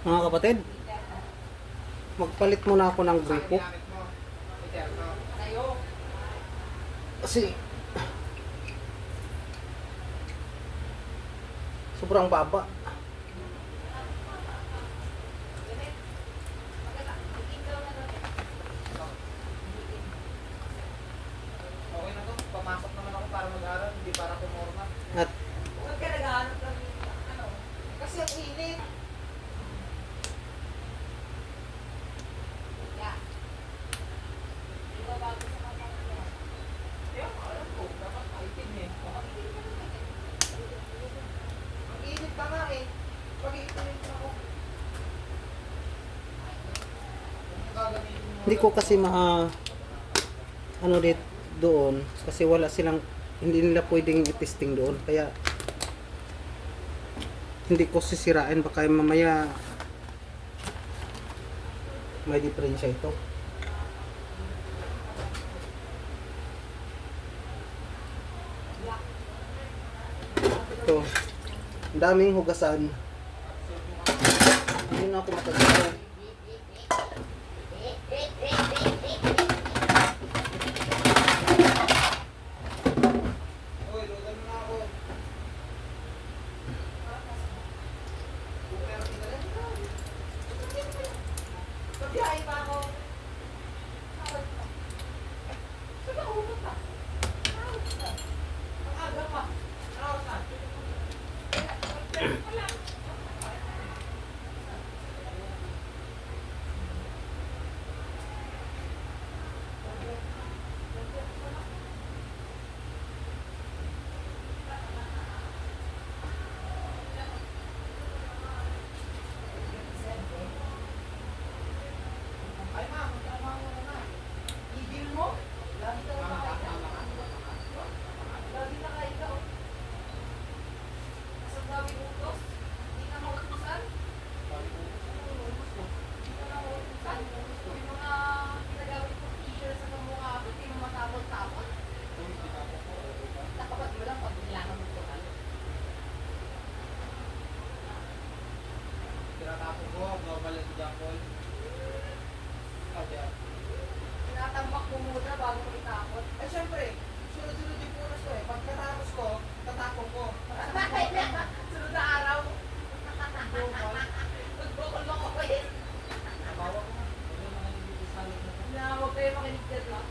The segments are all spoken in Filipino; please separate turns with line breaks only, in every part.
Mga kapatid, magpalit muna ako ng grupo. Kasi sobrang baba.
Okay na to, pamasok naman ako para mag-aral, hindi para pumorma.
At
Huwag ka naghahanap ng ano, kasi ang init. Kaya alam ko, dapat maitim eh. Ang init pa nga eh. Pag-iitin ako. Kung gagamitin mo.
hindi ko kasi ano dit doon kasi wala silang, hindi nila pwedeng i-testing doon, kaya hindi ko sisirain, baka mamaya may diferensya ito. Ito, ang daming hugasan, hindi na ako matagaw.
Uy, lutan mo na ako. Pagbiyahe pa ako. Saan ako pupunta? Ang aga pa. Ano oras na? Ay ma'am, tama mo na. Igil mo? Lagi ka na kain. Lagi na kain ka. Sa dami utos, hindi na mautusan. Hindi ka na mautusan. Yung mga ginagawin kong t-shirt sa kamukha ko, hindi mo matapon-tapon. Nakabat mo lang pag kailangan mo ito. Tinatapon ko, normal and example. Tinatambak ko muna bago ko itapon. Eh syempre, sunod-sunod yung punas ko eh. Pagkatapos ko, tatapon ko. Sunod na araw. Nagbukol ako ko eh. Nabawa ko na. Huwag kayo makinig dyan lang.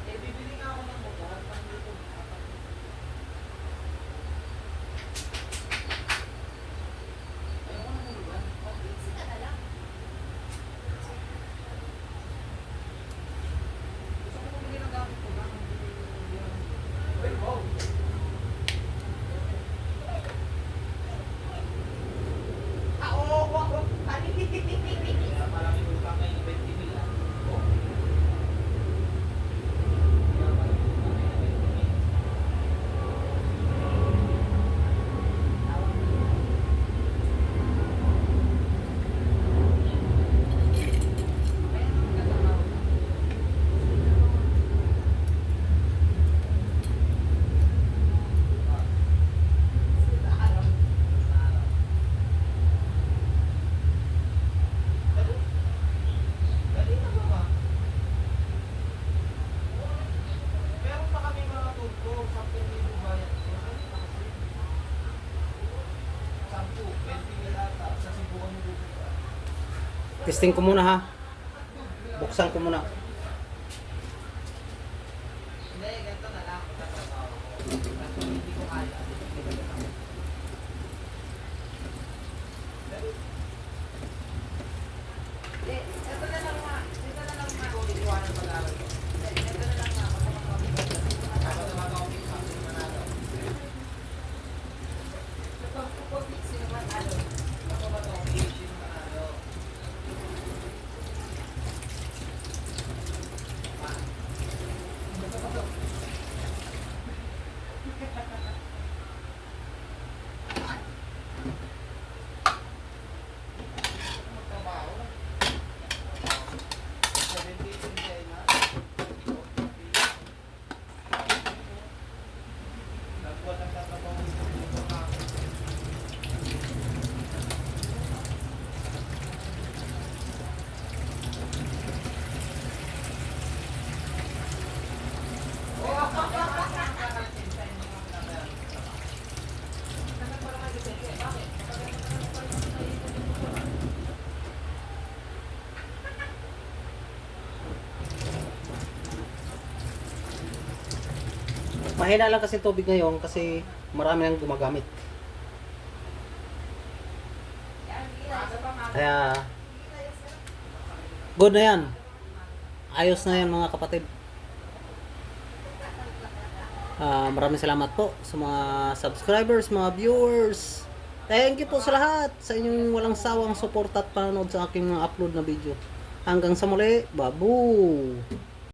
Eh, bibili nga ako ng motor. Pang dito. Ayoko na mulugan. Mag-fixi ka na lang. Gusto ko bumili ng gamit ko lang. Uy, wow. Ah, oo, wag, wag. Kaya maraming utang na yung 20 mil lang. Oh. Kaya maraming utang na yung 20 mil. Kaya naman gagawin. Dali na ba ba? Meron pa kami mga turbo, 10,000 bayad. Dali na kasi. 10, 20 mil ata. Sa Cebuan mo dito.
Testing ko muna ha, buksan ko muna.
Hindi, ganito na lang. Tatrabaho ko. Kasi hindi ko kaya. Dali. Ito na lang nga. Ito na lang nga. Kung iiwanan pag-aaral ko. Ito na lang nga. Magkakapag-aaral ko. Ako na mag-office. Ako na manalo. Kapag-fix naman ano. Ako mag-office. Sino manalo.
Mahina lang kasi tubig ngayon kasi marami nang gumagamit. Kaya good na yan. Ayos na yan mga kapatid. Maraming salamat po sa mga subscribers, mga viewers. Thank you po sa lahat sa inyong walang sawang support at panonood sa aking mga upload na video. Hanggang sa muli, babu!